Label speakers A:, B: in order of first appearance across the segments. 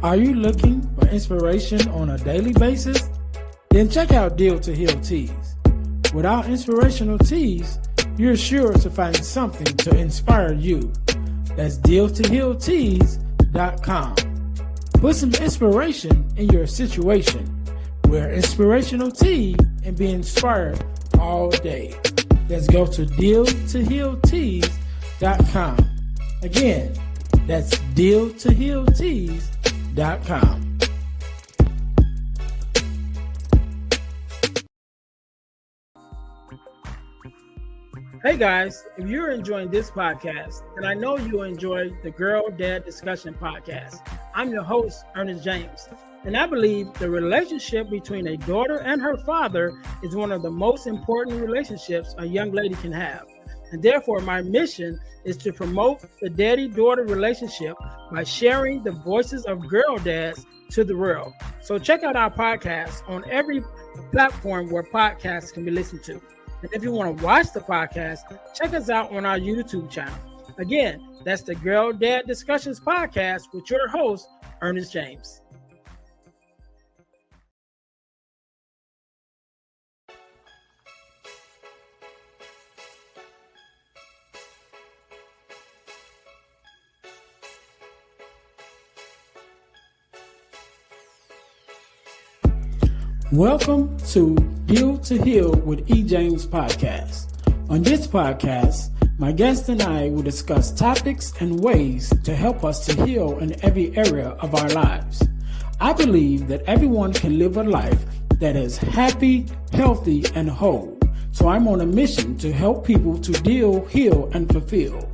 A: Are you looking for inspiration on a daily basis? Then check out Deal to Heal Teas. With our inspirational teas, you're sure to find something to inspire you. That's dealtohealteas.com. Put some inspiration in your situation. Wear inspirational tea and be inspired all day. Let's go to dealtohealteas.com. Again, that's dealtohealteas.com. Hey guys, if you're enjoying this podcast, then I know you'll enjoy the Girl Dad Discussion podcast. I'm your host, Ernest James, and I believe the relationship between a daughter and her father is one of the most important relationships a young lady can have. And therefore, my mission is to promote the daddy-daughter relationship by sharing the voices of girl dads to the world. So check out our podcast on every platform where podcasts can be listened to. And if you want to watch the podcast, check us out on our YouTube channel. Again, that's the Girl Dad Discussions podcast with your host, Ernest James. Welcome to Deal to Heal with E. James podcast. On this podcast, my guest and I will discuss topics and ways to help us to heal in every area of our lives. I believe that everyone can live a life that is happy, healthy, and whole. So I'm on a mission to help people to deal, heal, and fulfill.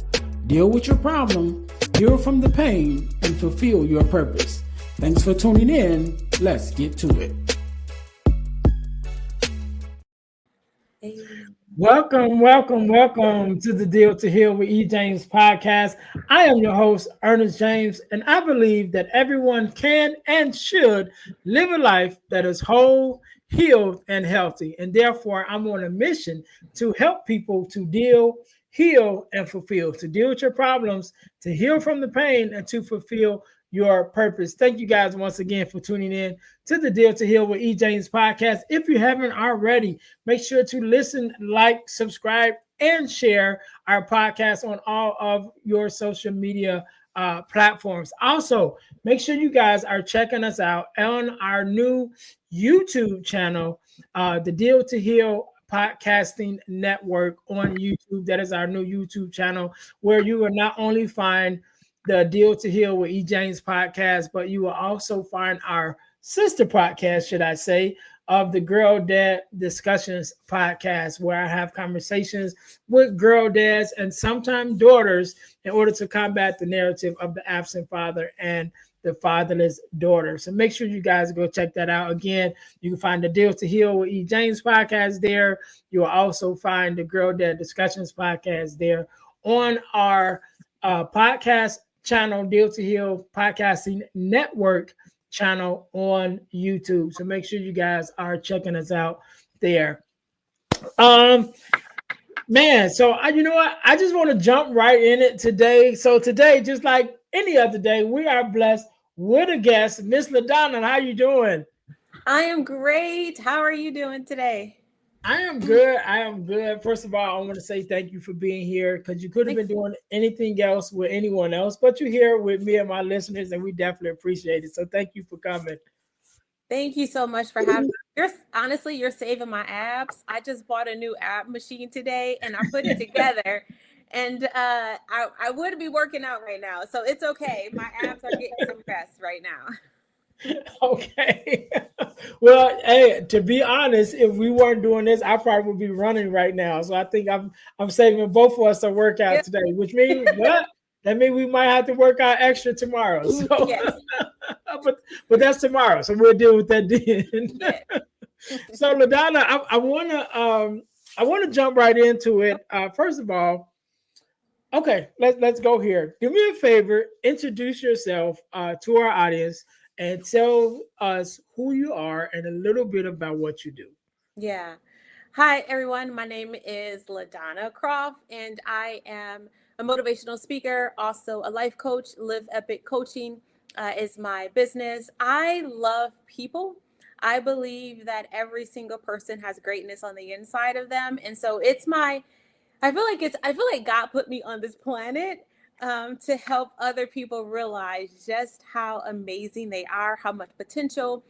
A: Deal with your problem, heal from the pain, and fulfill your purpose. Thanks for tuning in. Let's get to it. Welcome to the Deal to Heal with E. James podcast. I am your host, Ernest James, and I believe that everyone can and should live a life that is whole, healed, and healthy. And therefore, I'm on a mission to help people to deal, heal, and fulfill, to deal with your problems, to heal from the pain, and to fulfill your purpose. Thank you guys once again for tuning in to the Deal to Heal with E. James podcast. If you haven't already, make sure to listen, like, subscribe, and share our podcast on all of your social media platforms. Also, make sure you guys are checking us out on our new YouTube channel, the Deal to Heal Podcasting Network on YouTube. That is our new YouTube channel where you will not only find the Deal to Heal with E. James podcast, but you will also find our sister podcast, should I say, of the Girl Dad Discussions podcast, where I have conversations with girl dads and sometimes daughters in order to combat the narrative of the absent father and the fatherless daughter. So make sure you guys go check that out. Again, you can find the Deal to Heal with E. James podcast there. You will also find the Girl Dad Discussions podcast there on our podcast channel, Deal to Heal Podcasting Network channel on YouTube. So make sure you guys are checking us out there. Man, so you know what? I just want to jump right in it today. So today, just like any other day, we are blessed with a guest, Miss LaDonna. How you doing?
B: I am great. How are you doing today?
A: I am good. First of all, I want to say thank you for being here, because you could have been doing anything else with anyone else, but you're here with me and my listeners, and we definitely appreciate it. So thank you for coming.
B: Thank you so much for having me. Honestly, you're saving my abs. I just bought a new ab machine today, and I put it together, and I would be working out right now. So it's okay. My abs are getting some rest right now.
A: Okay. Well, hey, to be honest, if we weren't doing this, I probably would be running right now. So I think I'm saving both of us a workout today, which means what? That means we might have to work out extra tomorrow. So,
B: yes.
A: but that's tomorrow, so we'll deal with that then. Yeah. So, LaDonna, I wanna jump right into it. First of all, okay, let's go here. Do me a favor, introduce yourself to our audience, and tell us who you are and a little bit about what you do.
B: Yeah. Hi, everyone. My name is LaDonna Croffe, and I am a motivational speaker, also a life coach, Live Epic Coaching, is my business. I love people. I believe that every single person has greatness on the inside of them. And so it's my I feel like God put me on this planet to help other people realize just how amazing they are, how much potential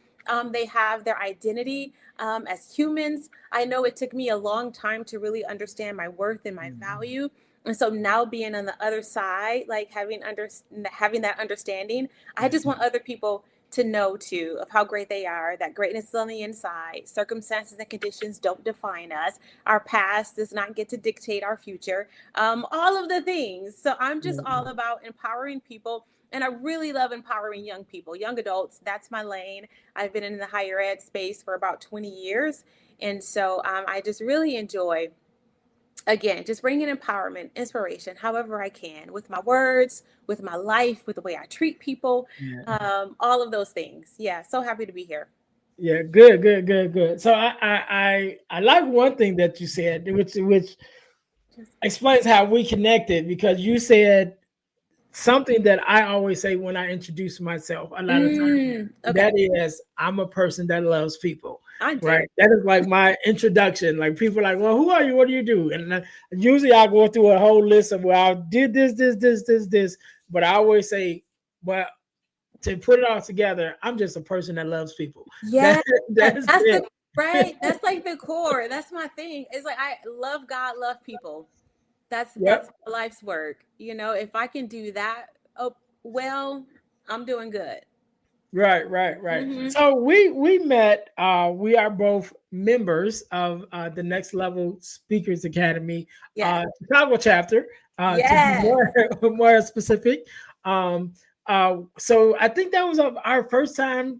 B: they have, their identity as humans. I know it took me a long time to really understand my worth and my value. And so now being on the other side, like having that understanding, I just want other people to know too of how great they are, that greatness is on the inside. Circumstances and conditions don't define us. Our past does not get to dictate our future. All of the things. So I'm just all about empowering people. And I really love empowering young people, young adults. That's my lane. I've been in the higher ed space for about 20 years. And so I just really enjoy, again, just bringing empowerment, inspiration, however I can, with my words, with my life, with the way I treat people, all of those things. Yeah, so happy to be here.
A: Yeah, good, good, good, good. So I like one thing that you said, which explains how we connected, because you said something that I always say when I introduce myself a lot of times.
B: Okay,
A: That is, I'm a person that loves people.
B: I do.
A: Right. That is like my introduction. Like people are like, well, who are you? What do you do? And usually I go through a whole list of, well, I did this. But I always say, well, to put it all together, I'm just a person that loves people.
B: Yeah,
A: That that's
B: that's
A: it.
B: the right. That's like the core. That's my thing. It's like I love God, love people. That's
A: Yep.
B: my life's work. You know, if I can do that, oh well, I'm doing good.
A: Right.
B: Mm-hmm.
A: So we met. We are both members of the Next Level Speakers Academy,
B: Yes.
A: Chicago chapter. To be
B: Yes.
A: more specific. So I think that was our first time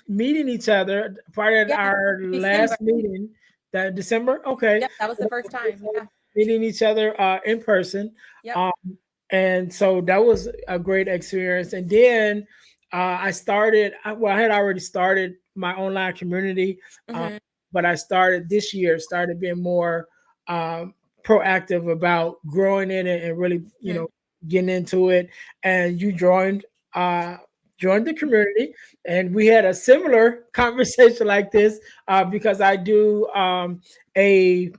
A: meeting each other. Part of
B: Yeah.
A: our
B: December.
A: last meeting, that December. Okay,
B: Yep. That was the first time. Yeah.
A: meeting each other in person.
B: Yep.
A: Um, and so that was a great experience. And then I started. Well, I had already started my online community, um,
B: Mm-hmm.
A: but I started this year. Started being more um, proactive about growing in it and really,
B: Mm-hmm.
A: getting into it. And you uh, joined the community, and we had a similar conversation like this because I do a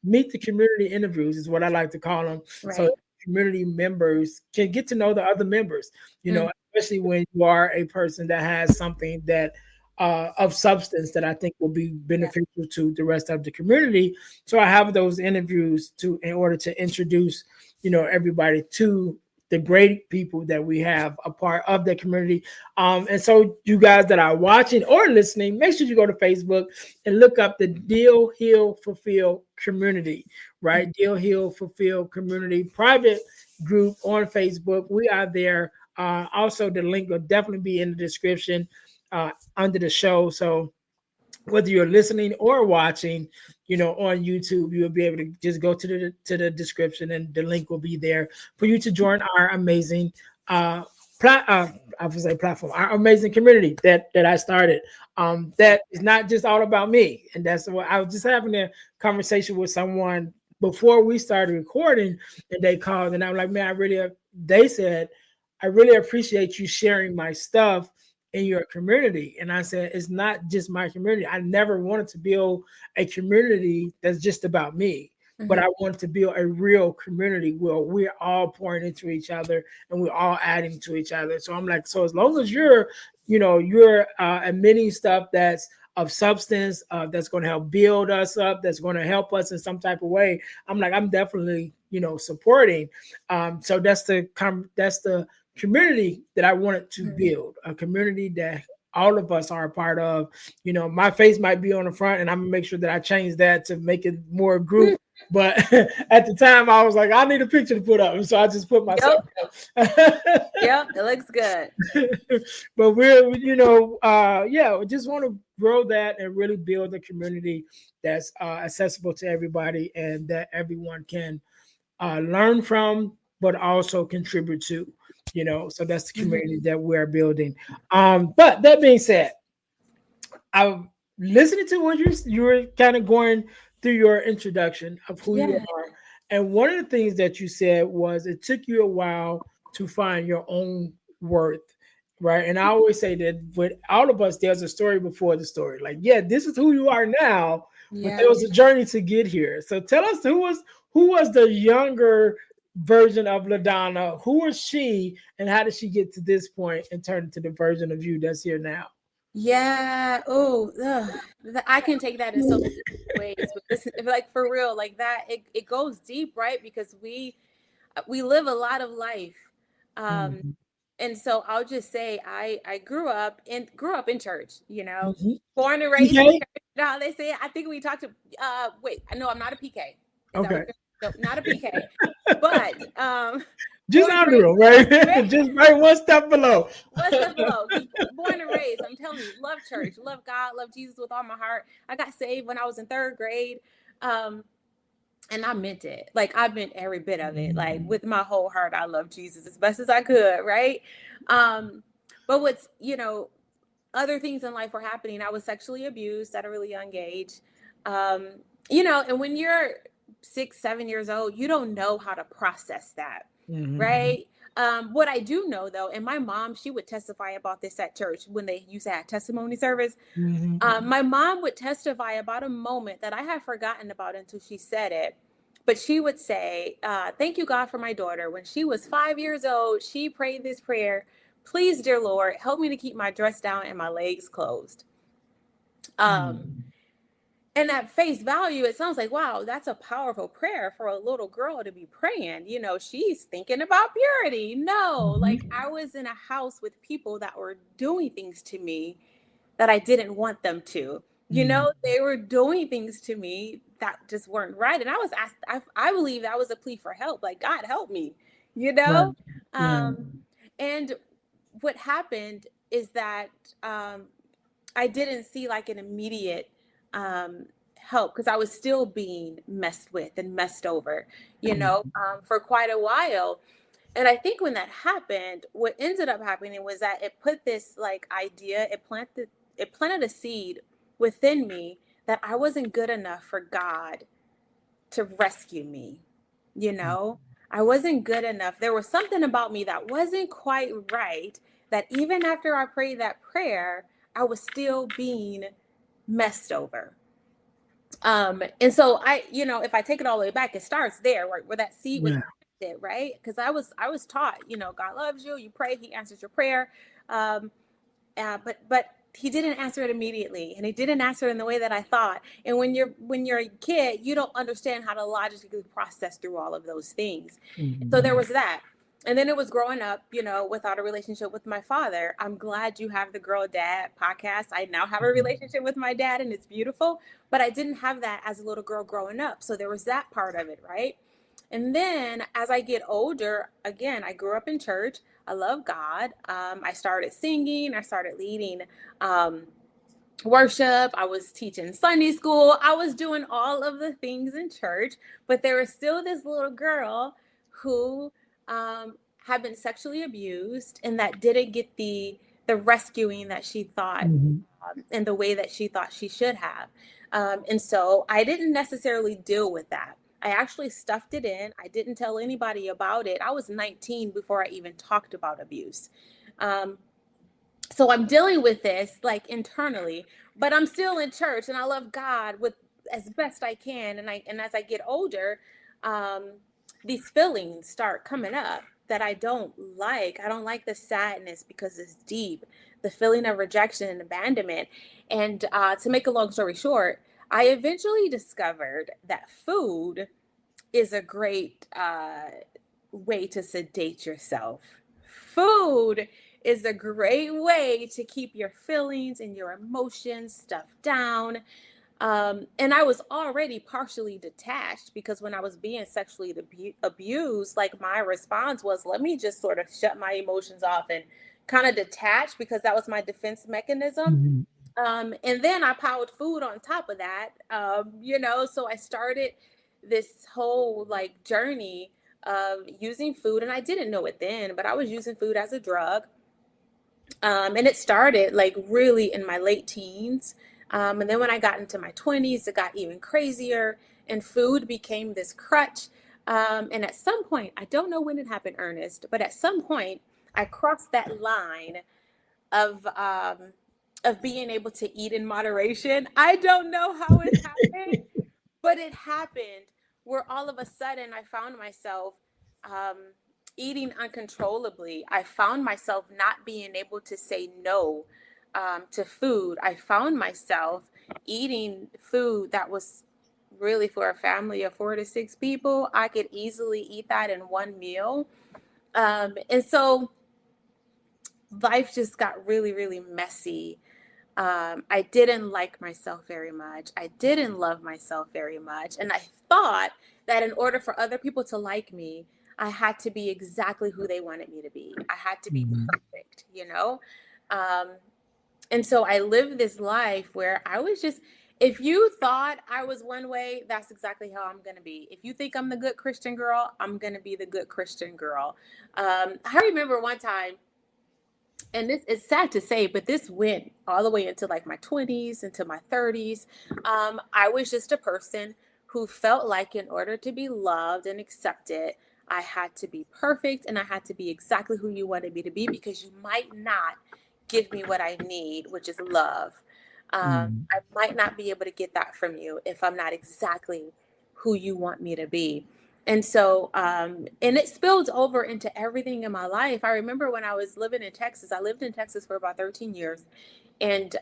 A: meet the community interviews is what I like to call them. So
B: Right.
A: community members can get to know the other members,
B: Mm-hmm.
A: especially when you are a person that has something that of substance that I think will be
B: Yeah.
A: beneficial to the rest of the community. So I have those interviews in order to introduce, everybody to the great people that we have a part of the community. And so you guys that are watching or listening, make sure you go to Facebook and look up the Deal, Heal, Fulfill community, right? Deal, Heal, Fulfill community private group on Facebook. We are there. Also, the link will definitely be in the description under the show. So whether you're listening or watching, on YouTube, you'll be able to just go to the description, and the link will be there for you to join our amazing I would say platform, our amazing community that I started. That is not just all about me, and that's what I was just having a conversation with someone before we started recording, and they called, and I'm like, man, they said, I really appreciate you sharing my stuff in your community. And I said, it's not just my community. I never wanted to build a community that's just about me, but
B: Mm-hmm.
A: I wanted to build a real community where we're all pouring into each other and we're all adding to each other. So I'm like, so as long as you're admitting stuff that's of substance, that's going to help build us up, that's going to help us in some type of way, I'm like, I'm definitely, supporting. So that's the community that I wanted to
B: Mm-hmm.
A: build, a community that all of us are a part of. My face might be on the front, and I'm gonna make sure that I change that to make it more group. But at the time, I was like, I need a picture to put up, and so I just put myself
B: Yep.
A: up.
B: Yep. It looks good.
A: But yeah, we just want to grow that and really build a community that's accessible to everybody and that everyone can learn from, but also contribute to. So that's the
B: Mm-hmm.
A: community that we're building. But that being said, I'm listening to what you were kind of going through your introduction of who you
B: Yeah.
A: are, and one of the things that you said was it took you a while to find your own worth Right. And I always say that with all of us, there's a story before the story. Like, yeah, this is who you are now, but
B: Yeah.
A: there was a journey to get here. So tell us who was the younger version of LaDonna? Who was she and how did she get to this point and turn into the version of you that's here now?
B: Yeah. Oh, I can take that in so many ways, but this, like for real, like that, it goes deep, right? Because we live a lot of life. Um,
A: Mhm.
B: and so I'll just say I grew up in church,
A: Mhm.
B: born and raised in
A: PK?
B: church. You know how they say it? I think we talked to wait, no, I'm not a PK. Is that what
A: Okay.
B: you're no, not a PK. But
A: Just
B: born and raised,
A: under right?
B: right?
A: Just right one step below.
B: One step below, because born and raised, I'm telling you, love church, love God, love Jesus with all my heart. I got saved when I was in third grade. Um, and I meant it. Like I meant every bit of it. Like with my whole heart, I love Jesus as best as I could, right? Um, but other things in life were happening. I was sexually abused at a really young age. Um, and when you're 6, 7 years old, you don't know how to process that,
A: Mhm.
B: right? What I do know though, and my mom, she would testify about this at church when they used to have testimony service.
A: Mhm.
B: My mom would testify about a moment that I had forgotten about until she said it. But she would say, thank you, God, for my daughter. When she was 5 years old, she prayed this prayer. Please, dear Lord, help me to keep my dress down and my legs closed. Um,
A: Mhm.
B: and at face value, it sounds like, wow, that's a powerful prayer for a little girl to be praying. She's thinking about purity. No, like
A: Mhm.
B: I was in a house with people that were doing things to me that I didn't want them to.
A: Mhm.
B: They were doing things to me that just weren't right. And I was asked, I believe that was a plea for help, like, God, help me, you
A: Right.
B: know?
A: Yeah.
B: Um, and what happened is that I didn't see like an immediate help because I was still being messed with and messed over,
A: Mhm.
B: for quite a while. And I think when that happened, what ended up happening was that it put this like idea, it planted a seed within me that I wasn't good enough for God to rescue me. You know, I wasn't good enough. There was something about me that wasn't quite right, that even after I prayed that prayer, I was still being messed over. And so if I take it all the way back, it starts there, right, where that seed was
A: Yeah.
B: planted, right? Because I was taught, God loves you. You pray, He answers your prayer. Um, but He didn't answer it immediately, and He didn't answer it in the way that I thought. And when you're a kid, you don't understand how to logically process through all of those things. So
A: Mhm.
B: there was that. And then it was growing up, without a relationship with my father. I'm glad you have the Girl Dad podcast. I now have a relationship with my dad, and it's beautiful. But I didn't have that as a little girl growing up. So there was that part of it, right? And then as I get older, again, I grew up in church. I love God. I started singing. I started leading um, worship. I was teaching Sunday school. I was doing all of the things in church. But there was still this little girl who had been sexually abused and that didn't get the rescuing that she thought,
A: Mhm.
B: in the way that she thought she should have. And so I didn't necessarily deal with that. I actually stuffed it in. I didn't tell anybody about it. I was 19 before I even talked about abuse. Um, so I'm dealing with this like internally, but I'm still in church and I love God with as best I can. And as I get older, um, these feelings start coming up that I don't like. I don't like the sadness because it's deep, the feeling of rejection and abandonment. And to make a long story short, I eventually discovered that food is a great way to sedate yourself. Food is a great way to keep your feelings and your emotions stuffed down. And I was already partially detached because when I was being sexually abused, like my response was, let me just sort of shut my emotions off and kind of detach because that was my defense mechanism.
A: Mhm.
B: And then I piled food on top of that, so I started this whole like journey of using food, and I didn't know it then, but I was using food as a drug. And it started like really in my late teens. And then when I got into my 20s, it got even crazier, and food became this crutch. And at some point, I don't know when it happened, Ernest, but at some point, I crossed that line. of being able to eat in moderation. I don't know how it happened, but it happened where all of a sudden I found myself um, eating uncontrollably. I found myself not being able to say no to food. I found myself eating food that was really for a family of 4 to 6 people. I could easily eat that in one meal. And so life just got really, really messy. I didn't like myself very much. I didn't love myself very much. And I thought that in order for other people to like me, I had to be exactly who they wanted me to be. I had to be perfect, you know? Um, and so I lived this life where I was just, if you thought I was one way, that's exactly how I'm going to be. If you think I'm the good Christian girl, I'm going to be the good Christian girl. I remember one time, and this is sad to say, but this went all the way into like my 20s, into my 30s. I was just a person who felt like in order to be loved and accepted, I had to be perfect and I had to be exactly who you wanted me to be because you might not give me what I need, which is love. I might not be able to get that from you if I'm not exactly who you want me to be. And so, and it spilled over into everything in my life. I remember when I was living in Texas, I lived in Texas for about 13 years and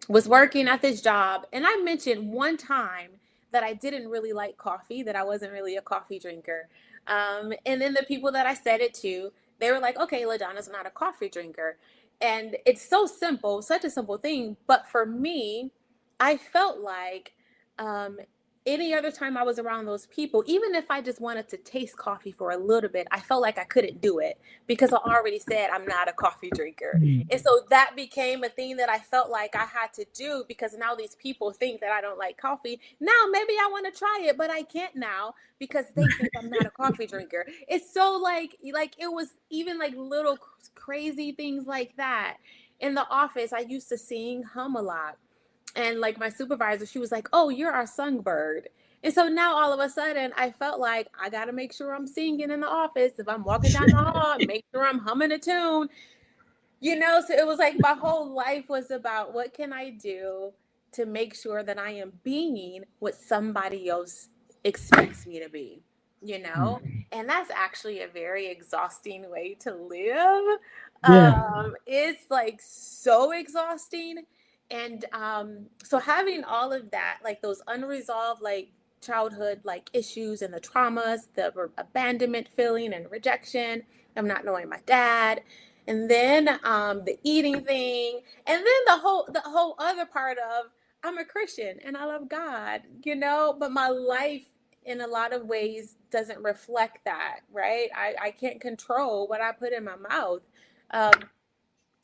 B: was working at this job. And I mentioned one time that I didn't really like coffee, that I wasn't really a coffee drinker. And then the people that I said it to, they were like, okay, LaDonna's not a coffee drinker. And it's so simple, such a simple thing. But for me, I felt like um, any other time I was around those people, even if I just wanted to taste coffee for a little bit, I felt like I couldn't do it because I already said I'm not a coffee drinker. And so that became a thing that I felt like I had to do because now these people think that I don't like coffee. Now maybe I want to try it, but I can't now because they think I'm not a coffee drinker. It's so like it was even like little crazy things like that. In the office, I used to sing, hum a lot. And like my supervisor, she was like, "Oh, you're our songbird." And so now all of a sudden I felt like I got to make sure I'm singing in the office. If I'm walking down the hall, make sure I'm humming a tune, you know. So it was like my whole life was about what can I do to make sure that I am being what somebody else expects me to be, you know. And that's actually a very exhausting way to live.
A: Yeah.
B: It's like so exhausting. And so having all of that, like those unresolved like childhood like issues and the traumas, the abandonment feeling and rejection of not knowing my dad, and then the eating thing, and then the whole other part of I'm a Christian and I love God, you know, but my life in a lot of ways doesn't reflect that, right? I can't control what I put in my mouth. Um,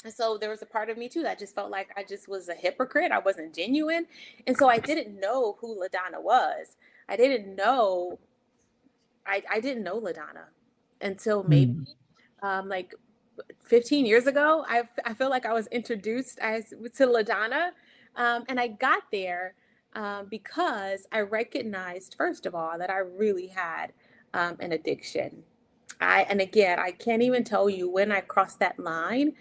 B: and so there was a part of me too that just felt like I just was a hypocrite. I wasn't genuine. And so I didn't know who LaDonna was. I didn't know, I didn't know LaDonna until maybe like 15 years ago. I feel like I was introduced to LaDonna. And I got there because I recognized, first of all, that I really had an addiction. And again, I can't even tell you when I crossed that line,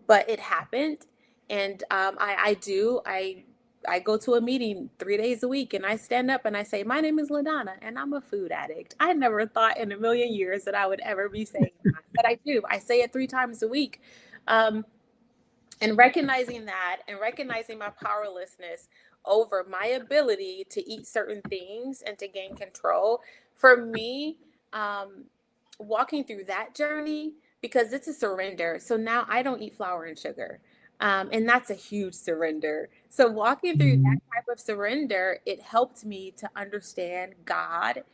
B: but it happened. And I go to a meeting 3 days a week and I stand up and I say, my name is LaDonna and I'm a food addict. I never thought in a million years that I would ever be saying that, but I do. I say it 3 times a week. Um, and recognizing that and recognizing my powerlessness over my ability to eat certain things and to gain control, for me, um, walking through that journey, because it's a surrender. So now I don't eat flour and sugar. And that's a huge surrender. So walking through that type of surrender, it helped me to understand God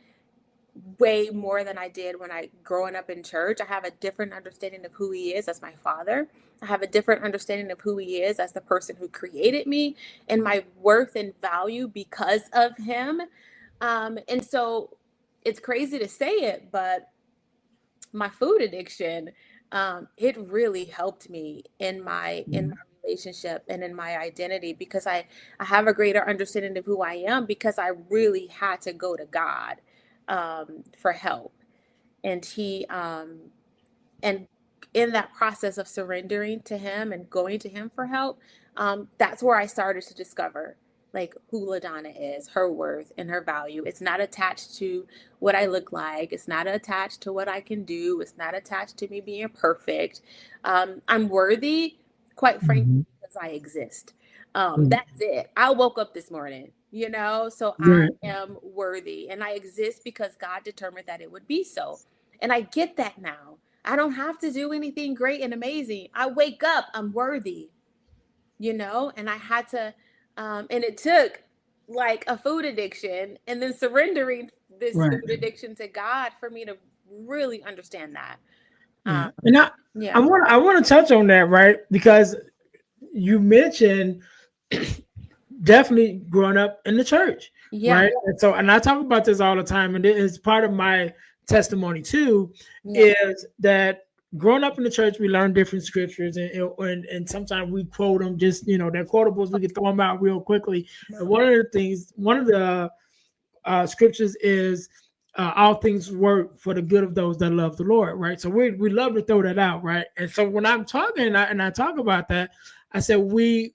B: way more than I did when I growing up in church. I have a different understanding of who he is as my father. I have a different understanding of who he is as the person who created me and my worth and value because of him. And so it's crazy to say it, but my food addiction, it really helped me in my relationship and in my identity because I have a greater understanding of who I am because I really had to go to God for help. And he and in that process of surrendering to him and going to him for help, that's where I started to discover like who LaDonna is, her worth and her value. It's not attached to what I look like. It's not attached to what I can do. It's not attached to me being perfect. I'm worthy, quite frankly,
A: Mm-hmm.
B: because I exist.
A: Mm-hmm.
B: That's it. I woke up this morning, so I
A: Right.
B: am worthy and I exist because God determined that it would be so. And I get that now. I don't have to do anything great and amazing. I wake up, I'm worthy, and I had to, and it took like a food addiction and then surrendering this
A: Right.
B: food addiction to God for me to really understand that.
A: Yeah.
B: Um,
A: And I, I
B: yeah.
A: want I want to touch on that, right? Because you mentioned definitely growing up in the church,
B: Yeah.
A: right? And so, and I talk about this all the time, and it is part of my testimony too,
B: Yeah.
A: is that growing up in the church, we learn different scriptures, and sometimes we quote them, just they're quotables. We can throw them out real quickly. And one of the scriptures is all things work for the good of those that love the Lord, right? So we love to throw that out, right? And so when I'm talking and I talk about that, I said we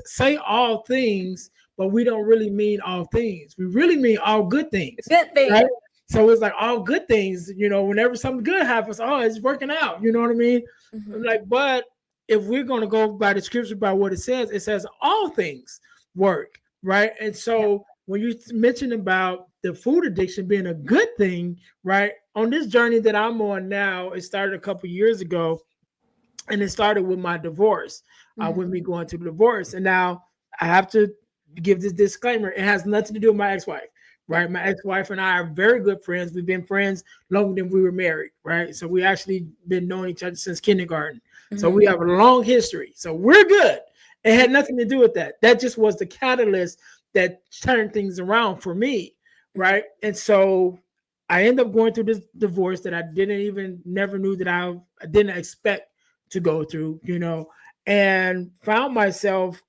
A: say all things, but we don't really mean all things. We really mean all good things,
B: Good
A: right?
B: thing.
A: So it's like all good things, whenever something good happens, oh, it's working out. You know what I mean? I'm
B: Hmm.
A: like, but if we're going to go by the scripture, by what it says all things work, right? And
B: Yeah.
A: so when you mentioned about the food addiction being a good thing, right? On this journey that I'm on now, it started a couple years ago, and it started with my divorce,
B: Hmm.
A: with me going through the divorce. And now I have to give this disclaimer: it has nothing to do with my ex-wife,
B: Yeah.
A: right? My ex-wife and I are very good friends. We've been friends longer than we were married, right? So we actually been knowing each other since kindergarten. So
B: Hmm.
A: we have a long history. So we're good. It had nothing to do with that. That just was the catalyst that turned things around for me, right? And so I ended up going through this divorce that I didn't even never knew that I didn't expect to go through, and found myself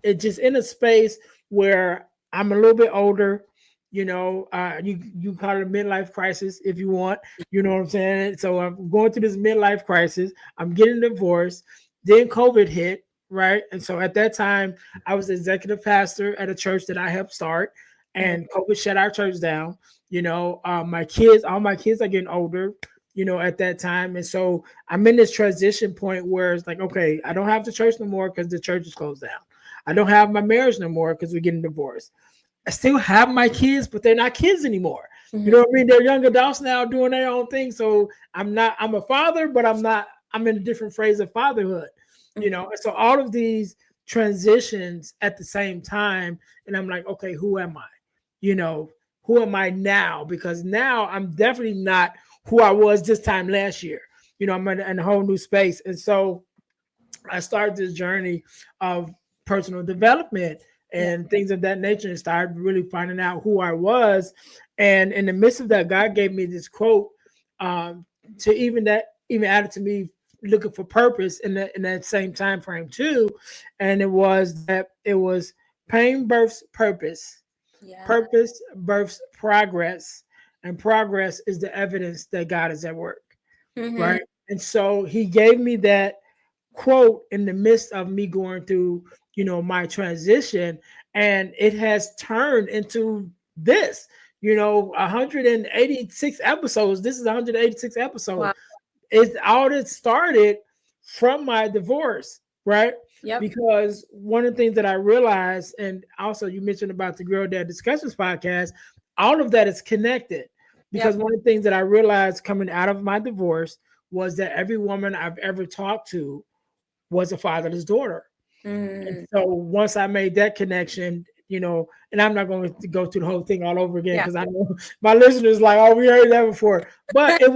A: it just in a space where I'm a little bit older, you call it a midlife crisis if you want, you know what I'm saying? So I'm going through this midlife crisis. I'm getting divorced. Then COVID hit, right? And so at that time, I was executive pastor at a church that I helped start,
B: Hmm.
A: and COVID shut our church down. All my kids are getting older, at that time. And so I'm in this transition point where it's like, okay, I don't have the church no more because the church is closed down. I don't have my marriage no more because we're getting divorced. I still have my kids, but they're not kids anymore. You
B: Hmm.
A: know what I mean? They're young adults now doing their own thing. So I'm a father, but I'm not, I'm in a different phase of fatherhood,
B: Hmm.
A: And so all of these transitions at the same time. And I'm like, okay, who am I? You know, who am I now? Because now I'm definitely not who I was this time last year. I'm in a whole new space. And so I started this journey of personal development
B: Yeah.
A: and things of that nature, and started really finding out who I was. And in the midst of that, God gave me this quote, to even added to me looking for purpose in that same time frame too. And it was pain births purpose,
B: Yeah.
A: purpose births progress, and progress is the evidence that God is at work,
B: Hmm.
A: right? And so He gave me that quote in the midst of me going through, my transition, and it has turned into this, 186 episodes. This is 186 episode.
B: Wow.
A: It's all that started from my divorce, right?
B: Yep.
A: Because one of the things that I realized, and also you mentioned about the Girl Dad Discussions podcast, all of that is connected. Because
B: Yep.
A: one of the things that I realized coming out of my divorce was that every woman I've ever talked to was a fatherless daughter. And
B: Mm.
A: so once I made that connection, and I'm not going to go through the whole thing all over again
B: Yeah.
A: because I know my listeners like, oh, we heard that before. But it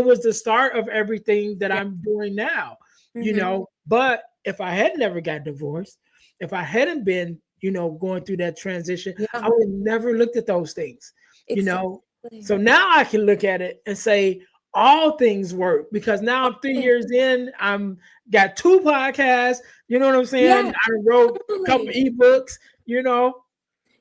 A: was the start of everything that
B: Yeah.
A: I'm doing now,
B: Hmm.
A: But if I had never got divorced, if I hadn't been, going through that transition,
B: Yeah.
A: I would have never looked at those things, you know.
B: Exactly.
A: So now I can look at it and say all things work because now I'm 3 years in. I'm got two podcasts. You know what I'm saying?
B: Yeah.
A: I wrote a couple
B: Totally.
A: ebooks. You know.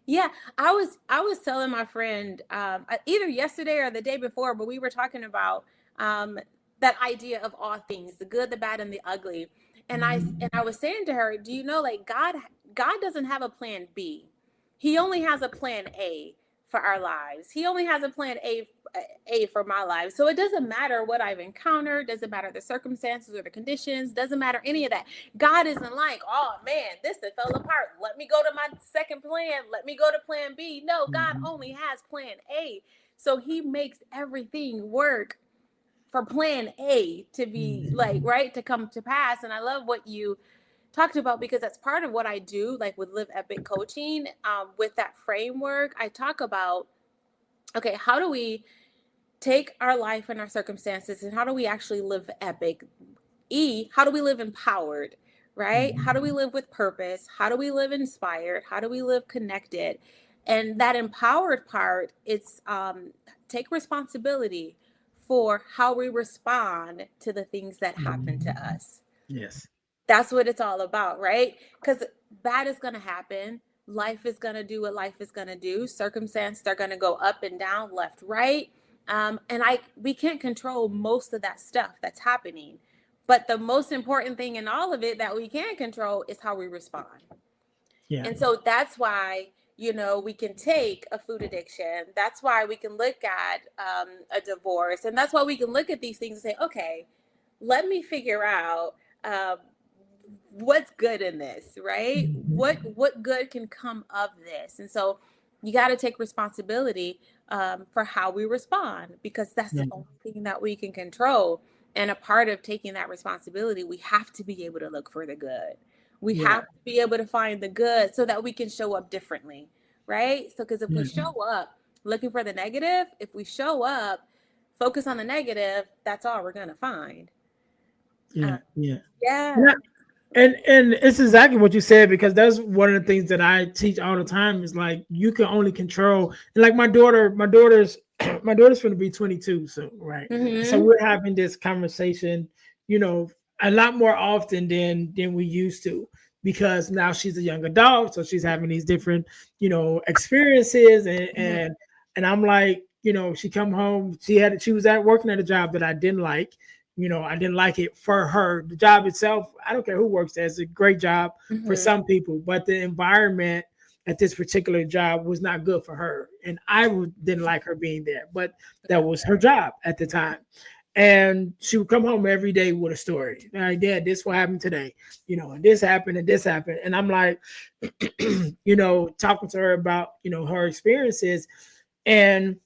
B: Yeah, I was telling my friend either yesterday or the day before, but we were talking about um that idea of all things, the good, the bad, and the ugly. And I was saying to her, do you know, like God doesn't have a plan B. He only has a plan A for our lives. He only has a plan A for my life. So it doesn't matter what I've encountered, doesn't matter the circumstances or the conditions, doesn't matter any of that. God isn't like, oh man, this fell apart. Let me go to my second plan. Let me go to plan B. No, God only has plan A. So he makes everything work for plan A to be like, right, to come to pass. And I love what you talked about, because that's part of what I do, like with Live Epic coaching. With that framework, I talk about, okay, how do we take our life and our circumstances, and how do we actually live epic? How do we live empowered, right? How do we live with purpose? How do we live inspired? How do we live connected? And that empowered part, it's take responsibility for how we respond to the things that happen to us.
A: Yes.
B: That's what it's all about, right? Because bad is going to happen. Life is going to do what life is going to do. Circumstances are going to go up and down, left, right. And we can't control most of that stuff that's happening. But the most important thing in all of it that we can control is how we respond. Yeah. And so that's why, we can take a food addiction. That's why we can look at a divorce. And that's why we can look at these things and say, okay, let me figure out what's good in this, right? What good can come of this? And so you got to take responsibility for how we respond, because that's the only thing that we can control. And a part of taking that responsibility, we have to be able to look for the good. We have to be able to find the good so that we can show up differently, right? So, because if we show up looking for the negative, if we show up focus on the negative, that's all we're going to find.
A: Yeah.
B: Yeah.
A: And it's exactly what you said, because that's one of the things that I teach all the time is like you can only control. And like my daughter's going to be 22 soon, right? So we're having this conversation, a lot more often than we used to, because now she's a young adult, so she's having these different, experiences, and I'm like, she come home, she was working at a job that I didn't like. I didn't like it for her. The job itself, I don't care who works there. It's a great job for some people, but the environment at this particular job was not good for her. And I didn't like her being there, but that was her job at the time. And she would come home every day with a story. Like, Dad, this what happened today, and this happened and this happened. And I'm like, talking to her about, her experiences. And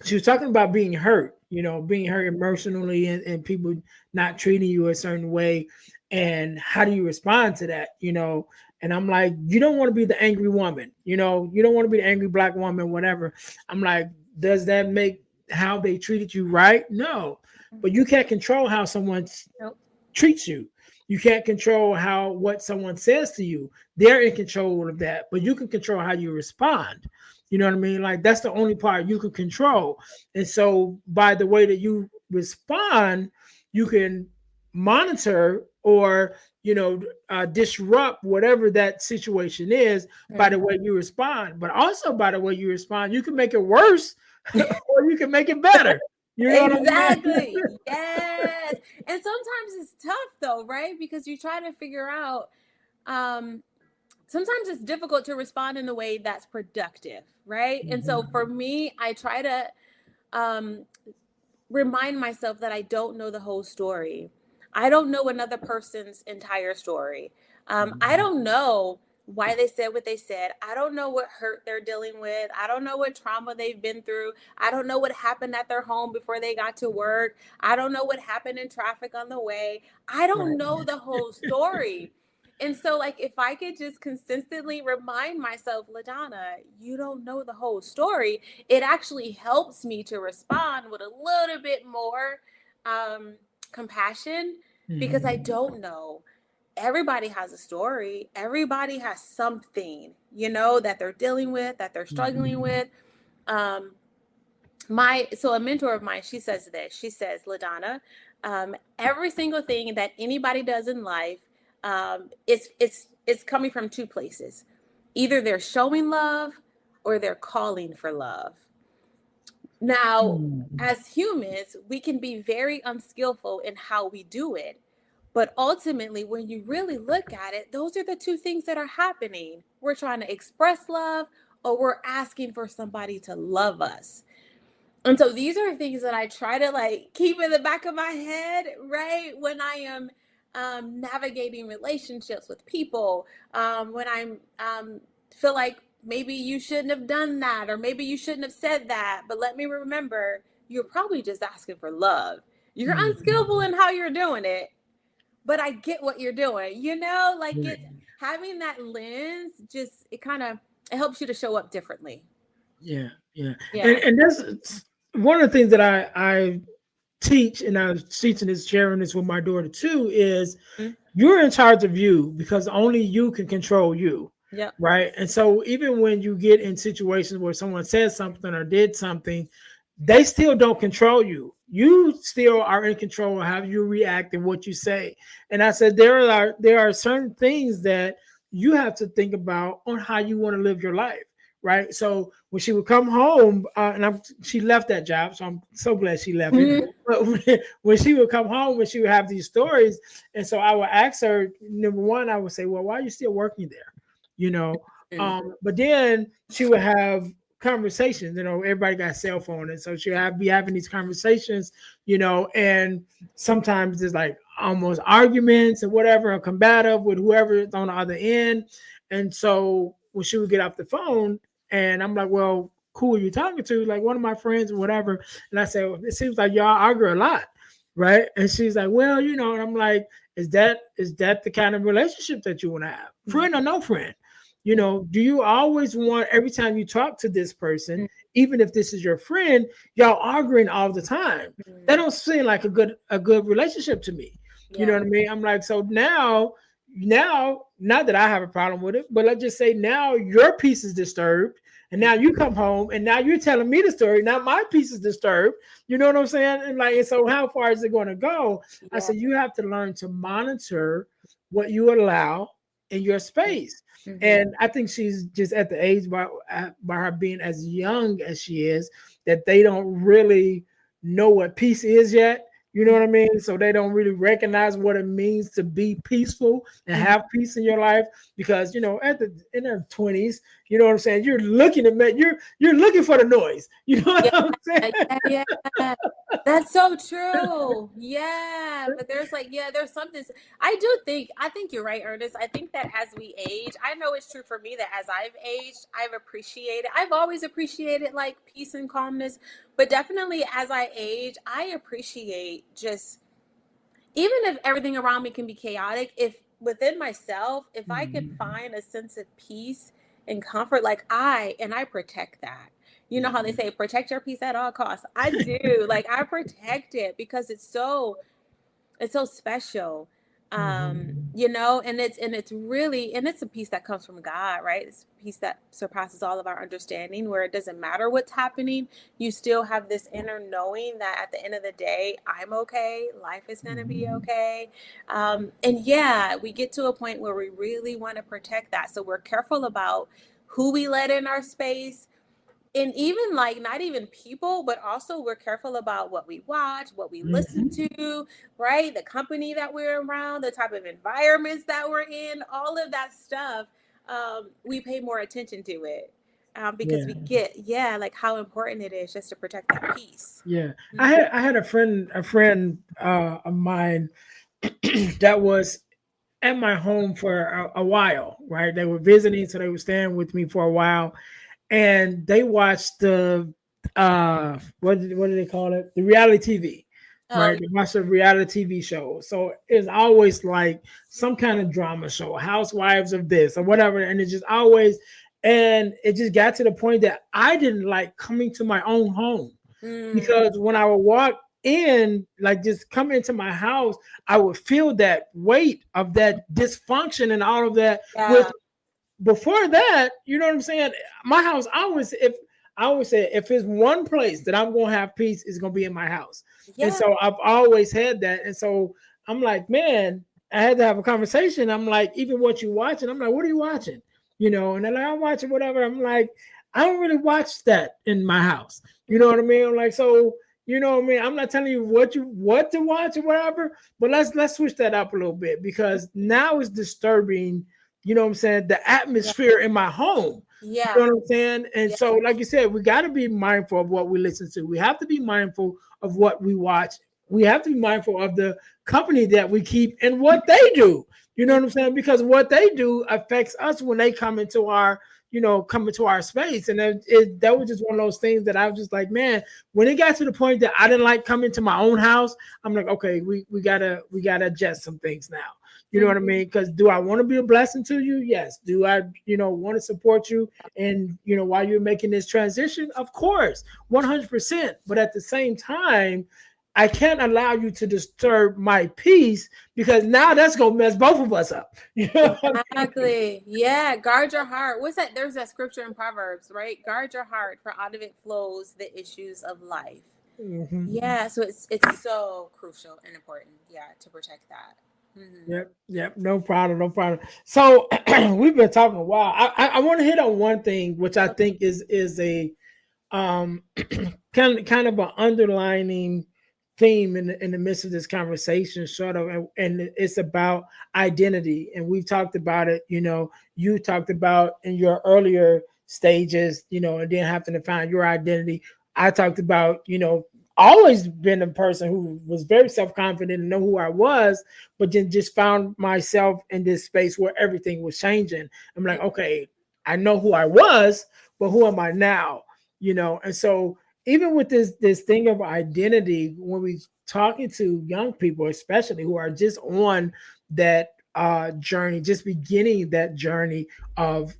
A: she was talking about being hurt, being hurt emotionally, and people not treating you a certain way. And how do you respond to that? And I'm like, you don't want to be the angry woman, you don't want to be the angry Black woman, whatever. I'm like, does that make how they treated you right? No, but you can't control how someone treats you. You can't control what someone says to you. They're in control of that, but you can control how you respond. You know what I mean? Like, that's the only part you can control. And so by the way that you respond, you can monitor or, disrupt whatever that situation is by the way you respond. But also by the way you respond, you can make it worse or you can make it better. You know
B: exactly. What I mean? Yes. And sometimes it's tough though, right? Because you try to figure out, sometimes it's difficult to respond in a way that's productive, right? And so for me, I try to remind myself that I don't know the whole story. I don't know another person's entire story. I don't know why they said what they said. I don't know what hurt they're dealing with. I don't know what trauma they've been through. I don't know what happened at their home before they got to work. I don't know what happened in traffic on the way. I don't know the whole story. And so, like, if I could just consistently remind myself, LaDonna, you don't know the whole story, it actually helps me to respond with a little bit more compassion, because I don't know. Everybody has a story. Everybody has something, that they're dealing with, that they're struggling with. So a mentor of mine, she says this. She says, LaDonna, every single thing that anybody does in life, it's coming from two places. Either they're showing love or they're calling for love. Now,
A: Mhm.
B: as humans, we can be very unskillful in how we do it. But ultimately, when you really look at it, those are the two things that are happening. We're trying to express love, or we're asking for somebody to love us. And so these are things that I try to like keep in the back of my head, right? When I am navigating relationships with people, when I'm feel like maybe you shouldn't have done that, or maybe you shouldn't have said that. But let me remember, you're probably just asking for love. You're unskillful
A: Mhm.
B: in how you're doing it, but I get what you're doing. Like
A: Yeah,
B: it's having that lens. Just it kind of it helps you to show up differently.
A: yeah, yeah. And
B: Yeah.
A: that's one of the things that I teach, and I was teaching this, sharing this with my daughter too, is
B: Mm-hmm.
A: you're in charge of you because only you can control you.
B: Yep.
A: Right. And so even when you get in situations where someone says something or did something, they still don't control you. You still are in control of how you react and what you say. And I said there are certain things that you have to think about on how you want to live your life. Right. So when she would come home, she left that job, so I'm so glad she left it.
B: Mhm.
A: But when she would come home, when she would have these stories, and so I would ask her, number one, I would say, well, why are you still working there? You know, but then she would have conversations. Everybody got a cell phone, and so she would be having these conversations. And sometimes there's like almost arguments or whatever, or combative with whoever is on the other end. And so when she would get off the phone, and I'm like, well, who are you talking to? Like one of my friends or whatever. And I said, well, it seems like y'all argue a lot, right? And she's like, well, and I'm like, is that the kind of relationship that you want to have? Friend or no friend? Do you always want every time you talk to this person, even if this is your friend, y'all arguing all the time? That
B: Mhm.
A: don't seem like a good relationship to me. You know
B: Yeah.
A: what I mean? I'm like, so now, not that I have a problem with it, but let's just say now your peace is disturbed, and now you come home, and now you're telling me the story. Now my peace is disturbed. You know what I'm saying? And so how far is it going to go? I
B: Yeah.
A: said you have to learn to monitor what you allow in your space.
B: Mm-hmm.
A: And I think she's just at the age by her being as young as she is that they don't really know what peace is yet. You know what I mean? So they don't really recognize what it means to be peaceful and
B: Mm-hmm.
A: have peace in your life because in their 20s, you know what I'm saying? You're looking to make you're looking for the noise. You know
B: Yeah,
A: what I'm saying?
B: yeah. That's so true. Yeah, but there's something. I think you're right, Ernest. I think that as we age, I know it's true for me that as I've aged, I've always appreciated like peace and calmness, but definitely as I age, I appreciate just even if everything around me can be chaotic, if within myself, if I can
A: Mhm.
B: find a sense of peace and comfort, I protect that. You know
A: Yeah.
B: how they say protect your peace at all costs. I do. Like I protect it because it's so special.
A: Mhm.
B: And it's really and it's a peace that comes from God, right? It's a peace that surpasses all of our understanding, where it doesn't matter what's happening, you still have this inner knowing that at the end of the day, I'm okay, life is gonna be
A: Mhm.
B: okay. And yeah, we get to a point where we really want to protect that. So we're careful about who we let in our space, and even like not even people, but also we're careful about what we watch, what we listen
A: Mhm.
B: to, right? The company that we're around, the type of environments that we're in, all of that stuff. We pay more attention to it because we
A: Yeah.
B: get, yeah, like how important it is just to protect that peace.
A: Yeah. I
B: Mhm.
A: had I had a friend of mine that was at my home for a while, right? They were visiting, so they were staying with me for a while, and they watched the what do they call it? The reality TV,
B: Oh,
A: right? They watched a reality TV show. So it's always like some kind of drama show, Housewives of this or whatever, and it's just always. And it just got to the point that I didn't like coming to my own home
B: mm,
A: because when I would walk in, like just come into my house, I would feel that weight of that dysfunction and all of that. With
B: yeah,
A: before that, you know what I'm saying? My house, I always say if it's one place that I'm gonna have peace, it's gonna be in my house. And
B: yeah,
A: so I've always had that. And so I'm like, man, I had to have a conversation. I'm like, even what you watching, I'm like, what are you watching? And they're like, I'm watching whatever. I'm like, I don't really watch that in my house. You know what I mean? Like, so, you know what I mean? I'm not telling you what to watch or whatever, but let's switch that up a little bit, because now it's disturbing, you know what I'm saying, the
B: Yeah.
A: atmosphere in my home. You
B: Yeah.
A: know what I'm saying? And
B: Yeah.
A: so, like you said, we got to be mindful of what we listen to. We have to be mindful of what we watch. We have to be mindful of the company that we keep and what they do. You know
B: Mm.
A: what I'm saying? Because what they do affects us when they come into our, come into our space. And that was just one of those things that I was just like, man, when it got to the point that I didn't like coming to my own house, I'm like, okay, we gotta adjust some things now. You know
B: Mhm.
A: what I mean? Because do I want to be a blessing to you? Yes. Do I, want to support you? And while you're making this transition, of course, 100%. But at the same time, I can't allow you to disturb my peace, because now that's gonna mess both of us up. You know what I mean?
B: Exactly. Yeah. Guard your heart. What's that? There's that scripture in Proverbs, right? Guard your heart, for out of it flows the issues of life.
A: Mhm.
B: Yeah. So it's so crucial and important. Yeah, to protect that. Hmm.
A: Yep. No problem. No problem. So we've been talking a while. I want to hit on one thing, which I think is a um kind of an underlining theme in the midst of this conversation, sort of, and it's about identity. And we've talked about it. You talked about in your earlier stages, and then having to find your identity. I talked about, always been a person who was very self-confident and know who I was, but then just found myself in this space where everything was changing. I'm like, okay, I know who I was, but who am I now? And so even with this thing of identity, when we talking to young people, especially who are just on that journey, just beginning that journey of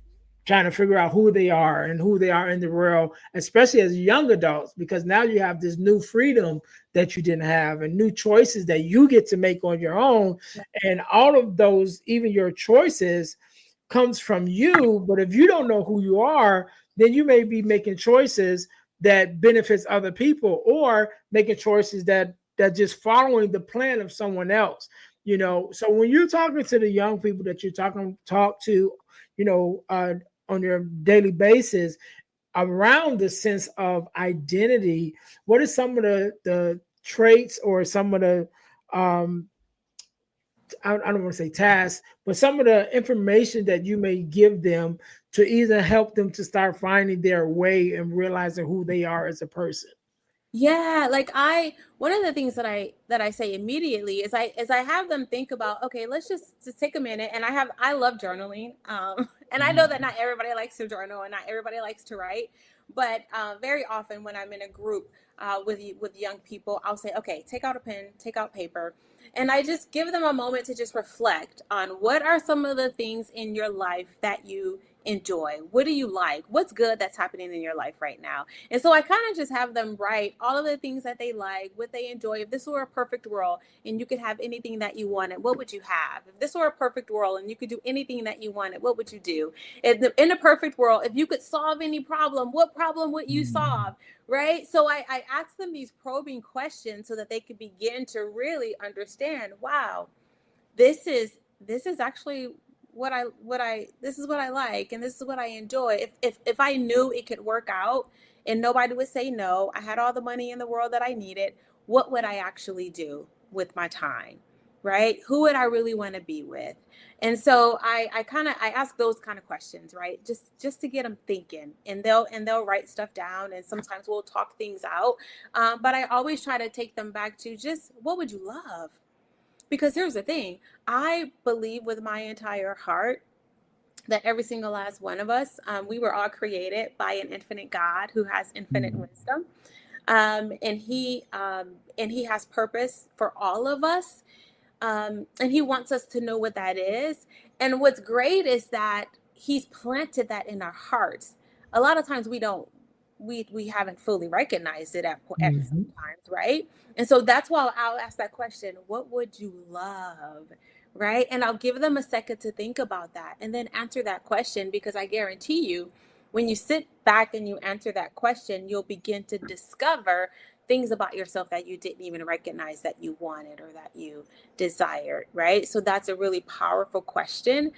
A: trying to figure out who they are and who they are in the world, especially as young adults, because now you have this new freedom that you didn't have, and new choices that you get to make on your own. And all of those, even your choices, comes from you. But if you don't know who you are, then you may be making choices that benefits other people, or making choices that just following the plan of someone else. So when you're talking to the young people that you're talk to, you know uh, on your daily basis, around the sense of identity, what are some of the traits, or some of the um I don't want to say tasks, but some of the information that you may give them to either help them to start finding their way and realizing who they are as a person?
B: Yeah, like one of the things that I say immediately is I have them think about, okay, let's just take a minute. And I love journaling. And I know that not everybody likes to journal and not everybody likes to write, but very often when I'm in a group with young people, I'll say, okay, take out a pen, take out paper, and I just give them a moment to just reflect on what are some of the things in your life that you enjoy. What do you like? What's good that's happening in your life right now? And so I kind of just have them write all of the things that they like, what they enjoy. If this were a perfect world and you could have anything that you wanted, what would you have? If this were a perfect world and you could do anything that you wanted, what would you do? In a perfect world, if you could solve any problem, what problem would you solve? Right? So I ask them these probing questions so that they could begin to really understand, wow, this is actually what I this is what I like, and this is what I enjoy. If I knew it could work out and nobody would say no, I had all the money in the world that I needed, what would I actually do with my time? Right? Who would I really want to be with? And so I ask those kind of questions, right? Just to get them thinking, and they'll write stuff down, and sometimes we'll talk things out. But I always try to take them back to just, what would you love? Because here's the thing, I believe with my entire heart that every single last one of us, we were all created by an infinite God who has infinite wisdom. And he has purpose for all of us. And he wants us to know what that is. And what's great is that he's planted that in our hearts. A lot of times we haven't fully recognized it at
A: Mhm.
B: sometimes, right? And so that's why I'll ask that question, what would you love? Right? And I'll give them a second to think about that and then answer that question, because I guarantee you, when you sit back and you answer that question, you'll begin to discover things about yourself that you didn't even recognize that you wanted or that you desired, right? So that's a really powerful question.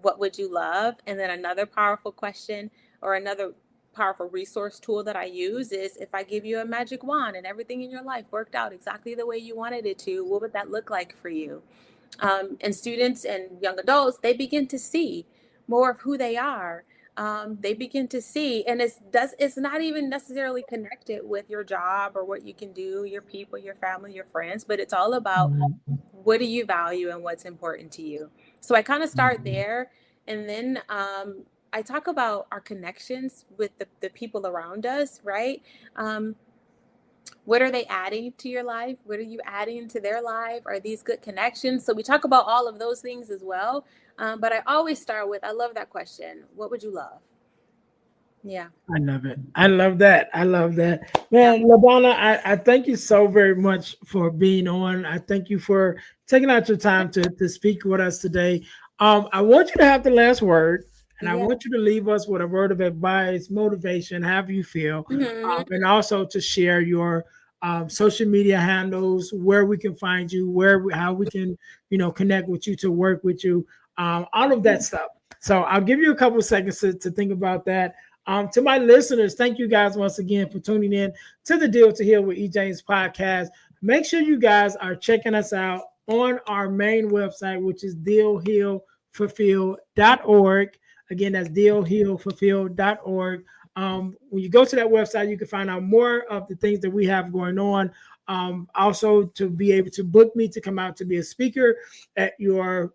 B: What would you love? And then another powerful question, or another powerful resource tool that I use is, if I give you a magic wand and everything in your life worked out exactly the way you wanted it to, what would that look like for you? And students and young adults, they begin to see more of who they are. They begin to see, and it's not even necessarily connected with your job or what you can do, your people, your family, your friends, but it's all about, what do you value and what's important to you. So I kind of start there, and then I talk about our connections with the people around us, right? What are they adding to your life? What are you adding to their life? Are these good connections? So we talk about all of those things as well. But I always start with, I love that question. What would you love? Yeah.
A: I love it. I love that. I love that.
B: Yeah.
A: Man, LaDonna, I thank you so very much for being on. I thank you for taking out your time to speak with us today. I want you to have the last word, and I
B: Yeah.
A: want you to leave us with a word of advice, motivation, however you feel,
B: Mm-hmm.
A: and also to share your social media handles, where we can find you, how we can, connect with you, to work with you, all of that stuff. So I'll give you a couple of seconds to think about that. To my listeners, thank you guys once again for tuning in to the Deal to Heal with E. James podcast. Make sure you guys are checking us out on our main website, which is dealhealfulfill.org. Again, that's dealhealfulfill.org. When you go to that website, you can find out more of the things that we have going on. Also, to be able to book me to come out to be a speaker at your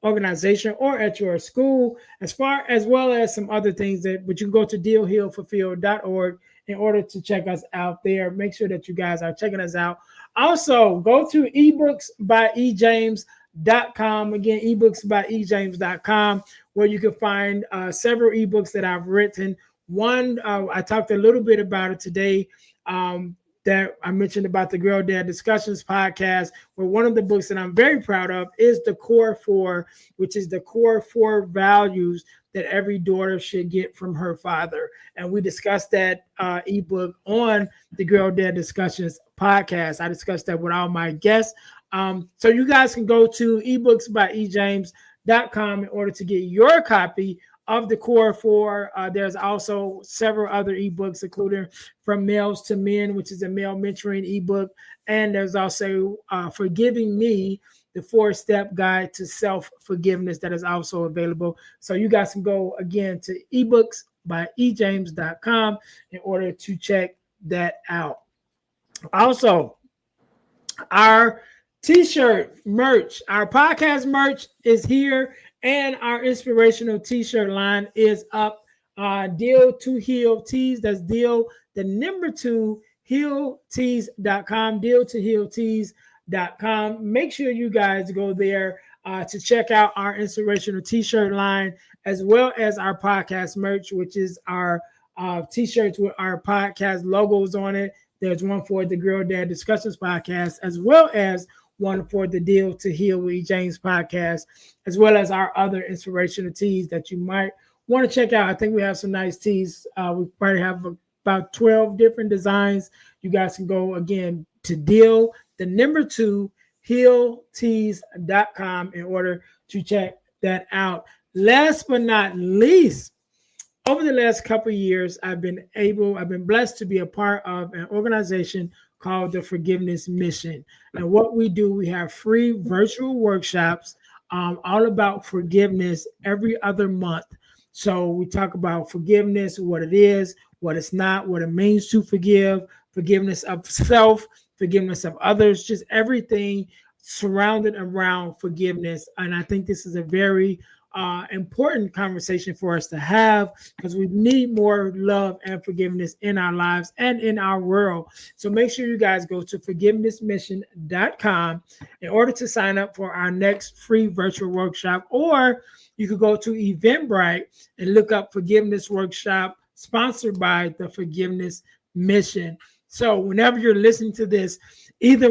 A: organization or at your school, as well as some other things but you can go to dealhealfulfill.org in order to check us out there. Make sure that you guys are checking us out. Also, go to ebooksbyejames.com. Again, ebooksbyejames.com, where you can find several ebooks that I've written. One, I talked a little bit about it today. That I mentioned about the Girl Dad Discussions podcast, where one of the books that I'm very proud of is The Core Four, which is the core four values that every daughter should get from her father. And we discussed that ebook on the Girl Dad Discussions podcast. I discussed that with all my guests. So you guys can go to ebooksbyejames.com in order to get your copy of the Core Four. There's also several other ebooks, including From Males to Men, which is a male mentoring ebook. And there's also Forgiving Me, the 4-step guide to self-forgiveness, that is also available. So you guys can go again to ebooksbyejames.com in order to check that out. Also, our t-shirt merch, our podcast merch is here, and our inspirational t-shirt line is up. Deal to Heal Tees. That's deal, the number 2, healtees.com, deal to heal tees.com. Make sure you guys go there to check out our inspirational t-shirt line, as well as our podcast merch, which is our t-shirts with our podcast logos on it. There's one for the Girl Dad Discussions podcast, as well as one for the Deal to Heal with E. James podcast, as well as our other inspirational teas that you might want to check out. I think we have some nice teas. We probably have about 12 different designs. You guys can go again to deal, the number 2, healtees.com in order to check that out. Last but not least, over the last couple of years, I've been blessed to be a part of an organization called the Forgiveness Mission. And what we do, we have free virtual workshops all about forgiveness every other month. So we talk about forgiveness, what it is, what it's not, what it means to forgive, forgiveness of self, forgiveness of others, just everything surrounded around forgiveness. And I think this is a very important conversation for us to have, because we need more love and forgiveness in our lives and in our world. So make sure you guys go to forgivenessmission.com in order to sign up for our next free virtual workshop, or you could go to Eventbrite and look up Forgiveness Workshop sponsored by the Forgiveness Mission. So whenever you're listening to this, either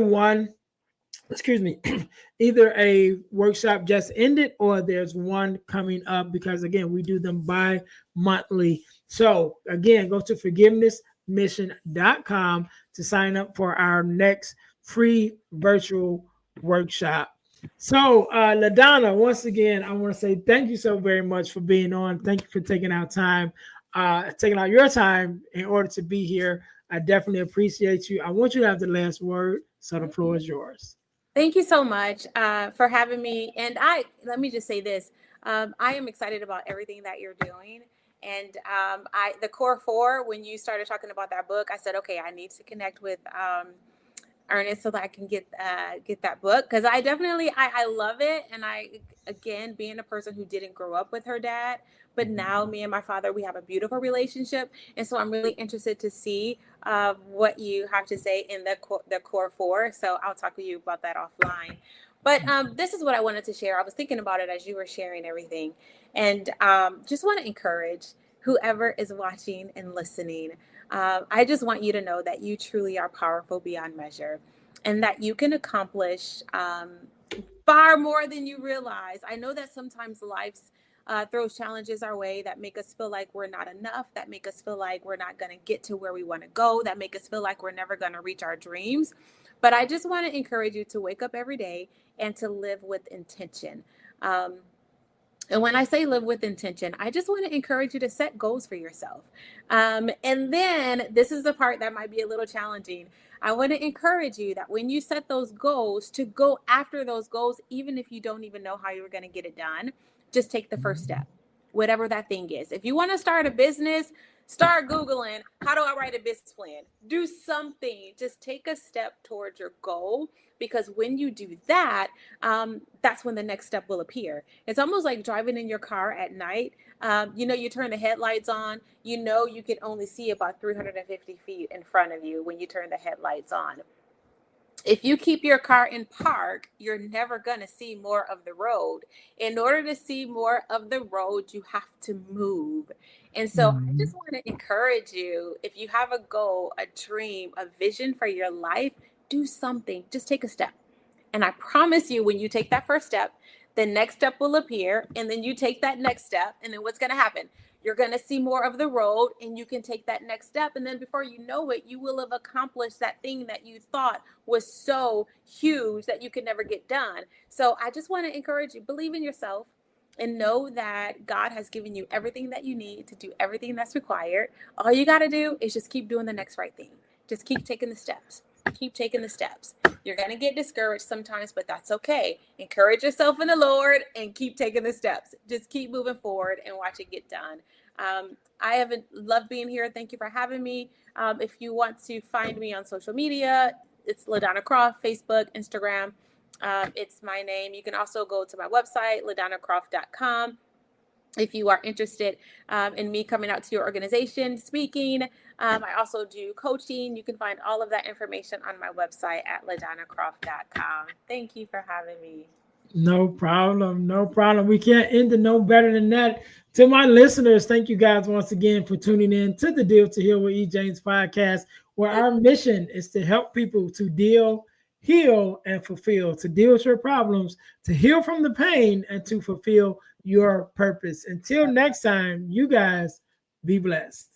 A: either a workshop just ended or there's one coming up, because again, we do them bi-monthly. So again, go to forgivenessmission.com to sign up for our next free virtual workshop. So LaDonna, once again, I want to say thank you so very much for being on. Thank you for taking our time. taking out your time in order to be here. I definitely appreciate you. I want you to have the last word, so the floor is yours.
B: Thank you so much for having me. And let me just say this. I am excited about everything that you're doing. And the core four, when you started talking about that book, I said, okay, I need to connect with Ernest so that I can get that book, because I love it. And again, being a person who didn't grow up with her dad, but now me and my father, we have a beautiful relationship. And so I'm really interested to see what you have to say in the core four. So I'll talk to you about that offline. But this is what I wanted to share. I was thinking about it as you were sharing everything, and just want to encourage whoever is watching and listening. I just want you to know that you truly are powerful beyond measure, and that you can accomplish far more than you realize. I know that sometimes life throws challenges our way that make us feel like we're not enough, that make us feel like we're not going to get to where we want to go, that make us feel like we're never going to reach our dreams. But I just want to encourage you to wake up every day and to live with intention. And when I say live with intention, I just want to encourage you to set goals for yourself. And then this is the part that might be a little challenging. I want to encourage you that when you set those goals, to go after those goals, even if you don't even know how you're going to get it done, just take the first step, whatever that thing is. If you want to start a business, start Googling, how do I write a business plan? Do something. Just take a step towards your goal, because when you do that, that's when the next step will appear. It's almost like driving in your car at night. You turn the headlights on, you can only see about 350 feet in front of you when you turn the headlights on. If you keep your car in park, you're never going to see more of the road. In order to see more of the road, you have to move. And so I just want to encourage you, if you have a goal, a dream, a vision for your life, do something. Just take a step. And I promise you, when you take that first step, the next step will appear. And then you take that next step. And then what's going to happen? You're going to see more of the road, and you can take that next step. And then before you know it, you will have accomplished that thing that you thought was so huge that you could never get done. So I just want to encourage you, believe in yourself and know that God has given you everything that you need to do everything that's required. All you got to do is just keep doing the next right thing. Just keep taking the steps. Keep taking the steps. You're going to get discouraged sometimes, but that's okay. Encourage yourself in the Lord and keep taking the steps. Just keep moving forward and watch it get done. I have loved being here. Thank you for having me. If you want to find me on social media, it's LaDonna Croffe, Facebook, Instagram. It's my name. You can also go to my website, LaDonnaCroffe.com. If you are interested in me coming out to your organization, speaking, I also do coaching. You can find all of that information on my website at LaDonnaCroffe.com. Thank you for having me.
A: No problem. No problem. We can't end it no better than that. To my listeners, thank you guys once again for tuning in to the Deal to Heal with E. James podcast, where our mission is to help people to deal, heal, and fulfill, to deal with your problems, to heal from the pain, and to fulfill your purpose. Until next time, you guys be blessed.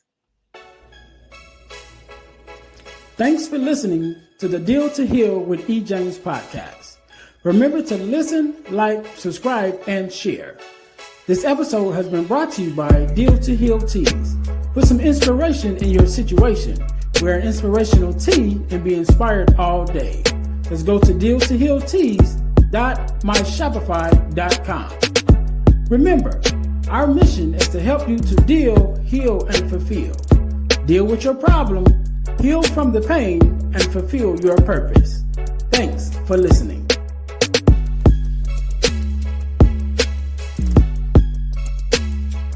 A: Thanks for listening to the Deal to Heal with E. James podcast. Remember to listen, like, subscribe, and share. This episode has been brought to you by Deal to Heal Teas. Put some inspiration in your situation. Wear an inspirational tea and be inspired all day. Let's go to dealtohealteas.myshopify.com. Remember, our mission is to help you to deal, heal, and fulfill. Deal with your problem, heal from the pain, and fulfill your purpose. Thanks for listening.